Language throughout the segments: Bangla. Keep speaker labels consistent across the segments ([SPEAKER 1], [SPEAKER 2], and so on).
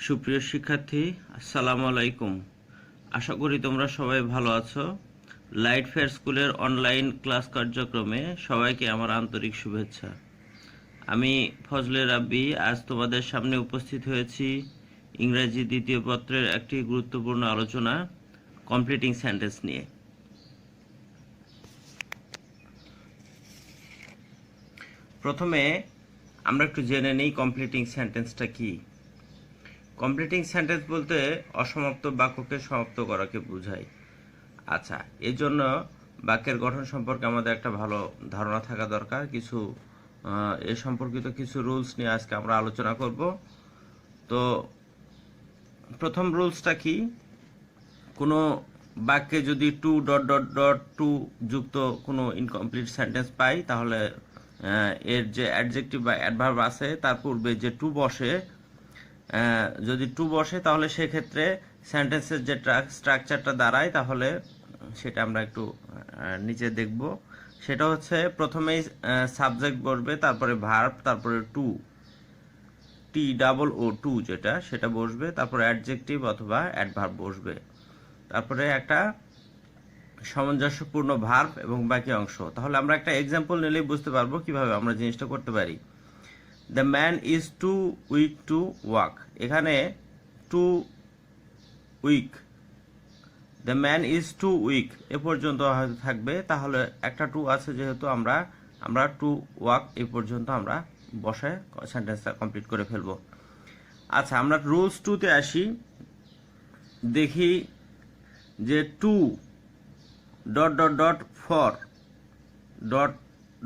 [SPEAKER 1] সুপ্রিয় শিক্ষার্থী, আসসালামু আলাইকুম। আশা করি তোমরা সবাই ভালো আছো। লাইট ফেয়ার স্কুলের অনলাইন ক্লাস কার্যক্রমে সবাইকে আমার আন্তরিক শুভেচ্ছা। আমি ফজলে রাব্বি আজ তোমাদের সামনে উপস্থিত হয়েছি ইংরেজি দ্বিতীয় পত্রের একটি গুরুত্বপূর্ণ আলোচনা কমপ্লিটিং সেন্টেন্স নিয়ে। প্রথমে আমরা একটু জেনে নিই কমপ্লিটিং সেন্টেন্সটা কি। কমপ্লিটিং সেন্টেন্স বলতে অসমাপ্ত বাক্যকে সমাপ্ত করাকে বোঝায়। আচ্ছা, এর জন্য বাক্যের গঠন সম্পর্কে আমাদের একটা ভালো ধারণা থাকা দরকার। এ সম্পর্কিত কিছু রুলস নিয়ে আজকে আমরা আলোচনা করব। তো প্রথম রুলসটা কি, কোনো বাক্যে যদি to dot dot dot to যুক্ত কোনো ইনকমপ্লিট সেন্টেন্স পাই, তাহলে এর যে অ্যাডজেক্টিভ বা অ্যাডভার্ব আছে তার পূর্বে যে টু বসে, যদি টু বসে তাহলে সেক্ষেত্রে সেন্টেন্সের যে স্ট্রাকচারটা দাঁড়ায়, তাহলে সেটা আমরা একটু নিচে দেখব। সেটা হচ্ছে প্রথমেই সাবজেক্ট বসবে, তারপরে ভার্ব, তারপরে to, T double O too যেটা সেটা বসবে, তারপরে অ্যাডজেক্টিভ অথবা অ্যাডভার্ব বসবে, তারপরে একটা সামঞ্জস্যপূর্ণ ভার্ব এবং বাকি অংশ। তাহলে আমরা একটা এক্সাম্পল নিলেই বুঝতে পারবো কিভাবে আমরা জিনিসটা করতে পারি। The man is too weak to walk. এখানে too weak, the man is too weak এ পর্যন্ত হয়তো থাকবে, তাহলে একটা টু আছে যেহেতু আমরা টু ওয়াক এই পর্যন্ত আমরা বসায় সেন্টেন্সটা কমপ্লিট করে ফেলবো। আচ্ছা, আমরা রুলস টুতে আসি। দেখি যে to dot dot dot for dot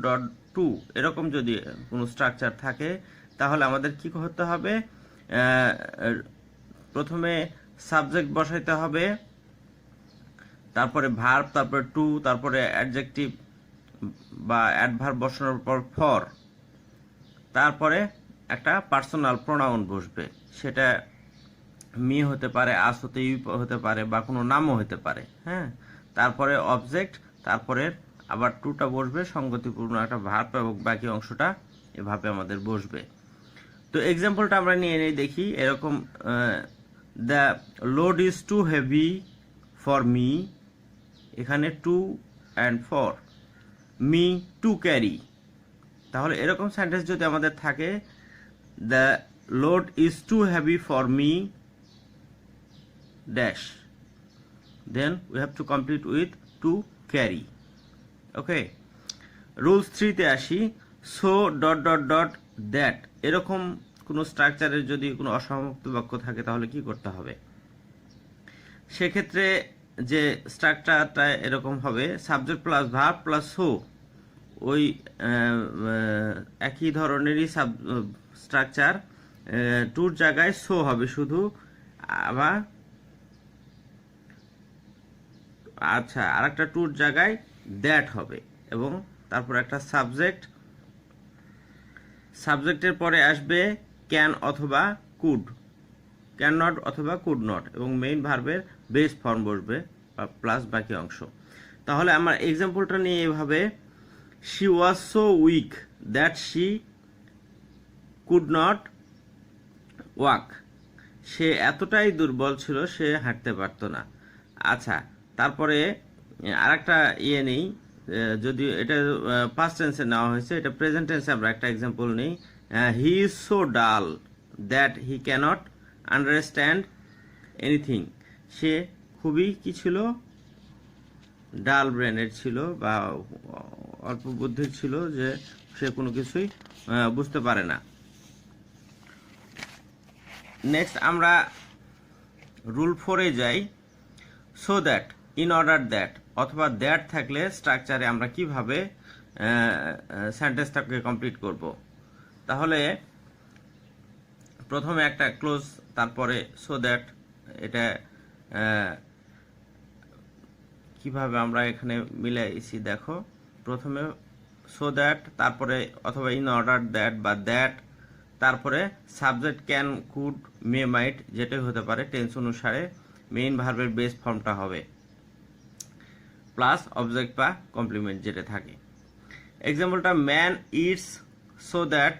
[SPEAKER 1] dot to এরকম যদি কোনো স্ট্রাকচার থাকে, তাহলে আমাদের কি করতে হবে? প্রথমে সাবজেক্ট বসাইতে হবে, তারপরে ভার্ব, তারপরে টু, তারপরে অ্যাডজেক্টিভ বা অ্যাডভার্ব বসানোর পর ফর, তারপরে একটা পার্সোনাল প্রোনাউন বসবে। সেটা মি হতে পারে, আস হতে ইউ হতে পারে, বা কোনো নামও হতে পারে। হ্যাঁ, তারপরে অবজেক্ট, তারপরে আবার টুটা বসবে, সঙ্গতিপূর্ণ একটা ভার্ব এবং বাকি অংশটা এভাবে আমাদের বসবে। তো এক্সাম্পলটা আমরা নিয়ে নেই, দেখি। এরকম, the load is too heavy for me, এখানে too and for, me to carry. তাহলে এরকম সেন্টেন্স যদি আমাদের থাকে, the load is too heavy for me dash, then we have to complete with to carry. Okay, rules 3 তে আসি। so dot dot dot that এরকম কোনো স্ট্রাকচারের যদি কোনো অসমাপ্ত বাক্য থাকে, তাহলে কি করতে হবে? সেক্ষেত্রে যে স্ট্রাকচারটা এরকম হবে, subject plus verb plus so, ওই একই ধরনেরই স্ট্রাকচার, টুর জায়গায় সো হবে শুধু। আবার আচ্ছা, আর একটা টুর জায়গায় দ্যাট হবে, এবং তারপর একটা সাবজেক্টের পরে আসবে ক্যান অথবা কুড, ক্যান নট অথবা কুড নট, এবং মেইন ভার্বের বেস ফর্ম বসবে প্লাস বাকি অংশ। তাহলে আমার এক্সাম্পলটা নিয়ে এভাবে, she was so weak that she could not walk. সে এতটাই দুর্বল ছিল, সে হাঁটতে পারতো না। আচ্ছা, তারপরে আরেকটা নেই, যদি এটা পাস্ট টেন্সে নেওয়া হয়েছে, এটা প্রেজেন্ট টেন্সে আমরা একটা এক্সাম্পল নেই। He is so dull that he cannot understand anything. সে খুবই কি ছিল? ডাল ব্রেনের ছিল, বা অল্প বুদ্ধির ছিল, যে সে কোনো কিছুই বুঝতে পারে না। নেক্সট আমরা রুল 4 এ যাই। So that, in order that, অথবা দ্যাট থাকলে স্ট্রাকচারে আমরা কিভাবে সেন্টেন্সটাকে কমপ্লিট করব। তাহলে প্রথমে একটা ক্লোজ, তারপরে সো দ্যাট। এটা কিভাবে আমরা এখানে মিলাইছি দেখো। প্রথমে সো দ্যাট, তারপরে অথবা ইন অর্ডার দ্যাট বা দ্যাট, তারপরে সাবজেক্ট ক্যান, কুড, মে, মাইট যেটাই হতে পারে টেন্স অনুসারে, মেইন ভার্বের বেস ফর্মটা হবে, প্লাস অবজেক্ট বা কমপ্লিমেন্ট যেটা থাকে। এক্সাম্পলটা, man it's so that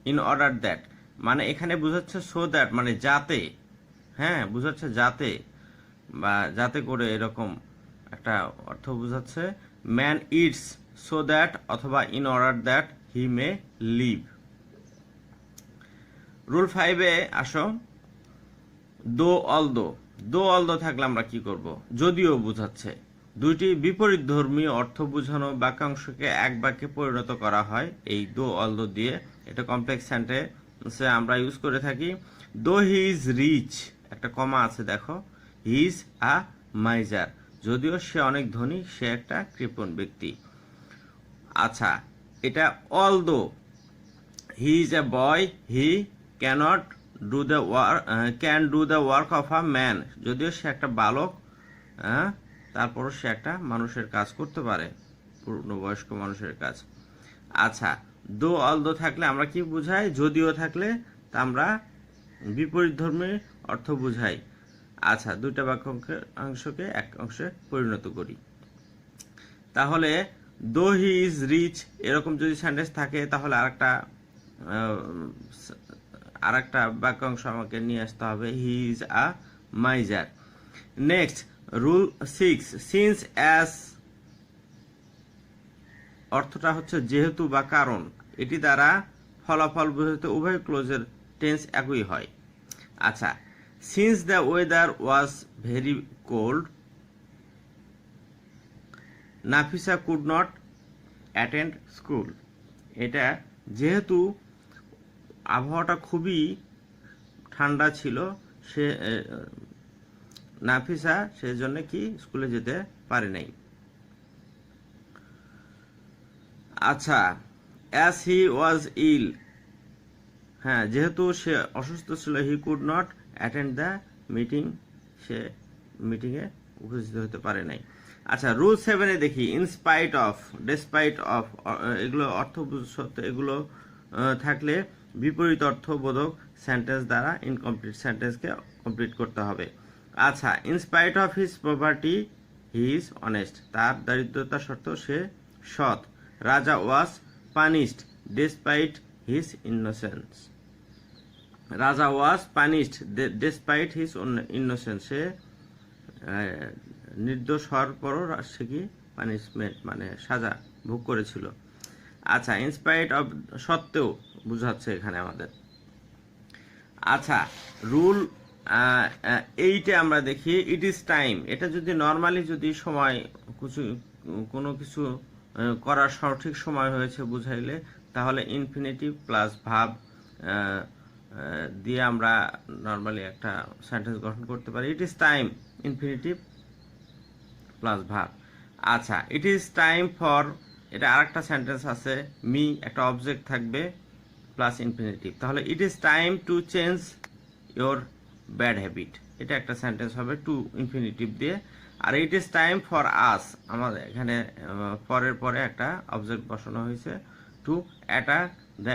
[SPEAKER 1] in order that. মানে এখানে বোঝাচ্ছে সো দ্যাট, মানে যাতে, হ্যাঁ বোঝাচ্ছে যাতে, বা যাতে করে, এরকম একটা অর্থ বোঝাচ্ছে। ম্যান ইটস সো দ্যাট অথবা in order that he may live. Rule 5-এ আসো, দো অলদো থাকলে আমরা কি করব? যদিও বোঝাচ্ছে। দুইটি বিপরীত ধর্মী অর্থ বোঝানো বাক্যাংশকে এক বাক্যে পরিণত করা হয় এই দো অলদো দিয়ে। এটা কমপ্লেক্স সেন্টেন্সে আমরা ইউজ করে থাকি। দো হি ইজ রিচ, একটা কমা আছে দেখো, হি ইজ আ মাইজার, যদিও সে অনেক ধনী, সে একটা কৃপণ ব্যক্তি। আচ্ছা, এটা although he is a boy, he cannot do the work, can do the work of a man, যদিও সে একটা বালক, তারপরও সে একটা মানুষের কাজ করতে পারে, পূর্ণবয়স্ক মানুষের কাজ। আচ্ছা, দো অলদো থাকলে আমরা কি বুঝাই? যদিও থাকলে তা আমরা বিপরীত ধর্মী অর্থ বুঝাই। আচ্ছা, দুইটা বাক্যাংশকে এক অংশে পরিণত করি। তাহলে দো হি ইজ রিচ, এরকম যদি সেন্টেন্স থাকে তাহলে আরেকটা বাক্যাংশ আমাকে নিয়ে আসতে হবে, he is a miser. Next, rule 6, since as অর্থটা হচ্ছে যেহেতু বা কারণ, এটি দ্বারা ফলাফল বোঝাতে উভয় ক্লোজের টেন্স একই হয়। আচ্ছা, since the weather was very cold Nafisa could not attend school. এটা যেহেতু আবহাওয়াটা খুবই ঠান্ডা ছিল, সে নাফিসা সেজন্য কি স্কুলে যেতে পারে নাই। আচ্ছা, অ্যাজ হি ওয়াজ ইল, হ্যাঁ যেহেতু সে অসুস্থ ছিল, he could not attend the meeting, সে মিটিংয়ে উপস্থিত হতে পারে নাই। আচ্ছা, রুল 7-এ দেখি, ইনস্পাইট অফ, ডেসপাইট অফ, এগুলো অর্থ সত্ত্বে, এগুলো থাকলে বিপরীত অর্থবোধক সেন্টেন্স দ্বারা ইনকমপ্লিট সেন্টেন্সকে কমপ্লিট করতে হবে। আচ্ছা, in spite of his poverty he is honest, তার দারিদ্রতা সত্ত্বেও সে সৎ। Raja was punished despite his innocence, Raja was punished despite his innocence, সে নির্দোষ হওয়ার পরও সে কি পানিশমেন্ট মানে সাজা ভোগ করেছিল। আচ্ছা, ইনস্পাইট অফ সত্ত্বেও বুঝাচ্ছে এখানে আমাদের। আচ্ছা, রুল 8-এ আমরা দেখি, ইট ইজ টাইম, এটা যদি নর্মালি যদি সময় কোনো কিছু করার সঠিক সময় হয়েছে বুঝাইলে, তাহলে ইনফিনিটিভ প্লাস ভাব দিয়ে আমরা নর্মালি একটা সেন্টেন্স গঠন করতে পারি। ইট ইজ টাইম, ইনফিনিটিভ প্লাস ভাব। আচ্ছা, ইট ইজ টাইম ফর, এটা আরেকটা সেন্টেন্স আছে, মি, একটা অবজেক্ট থাকবে প্লাস ইনফিনিটিভ, তাহলে it is time to change your bad habit, এটা একটা সেন্টেন্স হবে টু ইনফিনিটিভ দিয়ে। আর it is time for us, আমাদের এখানে ফরের পরে একটা অবজেক্ট বসানো হয়েছে, টু অ্যাটাক দ্য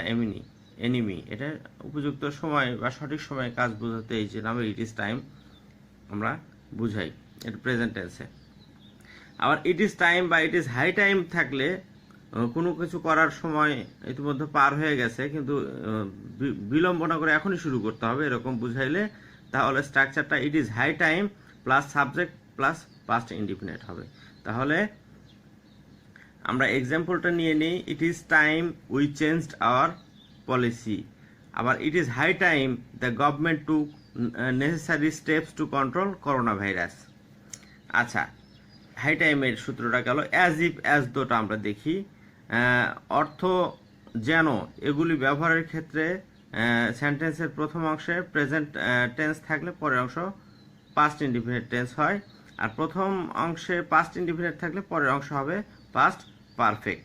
[SPEAKER 1] এনিমি, এটা উপযুক্ত সময় বা সঠিক সময়ে কাজ বোঝাতে এই যে নামে ইট ইজ টাইম আমরা বুঝাই, এটা প্রেজেন্ট টেন্সে। আবার ইট ইজ টাইম বা ইট ইজ হাই টাইম থাকলে কোনো কিছু করার সময় ইতিমধ্যে পার হয়ে গেছে, কিন্তু বিলম্ব না করে এখনই শুরু করতে হবে, এরকম বুঝাইলে তাহলে স্ট্রাকচারটা it is high time plus subject plus past indefinite হবে। তাহলে আমরা এক্সাম্পলটা নিয়ে নিই, it is time we changed our policy. আবার it is high time the government to necessary steps to control corona virus. আচ্ছা, হাই টাইমের সূত্রটা গেল। অ্যাজ ইফ অ্যাজ দোটা আমরা দেখি, অর্থ যেন, এগুলি ব্যবহারের ক্ষেত্রে সেন্টেন্সের প্রথম অংশে প্রেজেন্ট টেন্স থাকলে পরের অংশ পাস্ট ইনডিফিনিট টেন্স হয়, আর প্রথম অংশে পাস্ট ইনডিফিনিট থাকলে পরের অংশ হবে পাস্ট পারফেক্ট।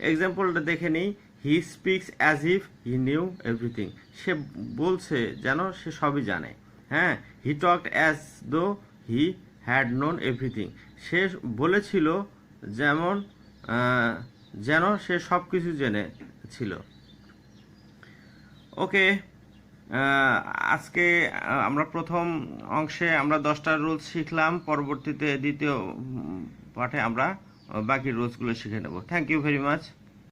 [SPEAKER 1] এক্সাম্পলটা দেখে নিই, he speaks as if he knew everything, সে বলছে যেন সে সবই জানে। হ্যাঁ, হি talked as though he had known everything, সে বলেছিল যেন সে সব কিছু জেনেছিল। ওকে, আজকে আমরা প্রথম অংশে আমরা 10টা রুলস শিখলাম, পরবর্তীতে দ্বিতীয় পাঠে আমরা বাকি রুলসগুলো শিখে নেব। Thank you very much.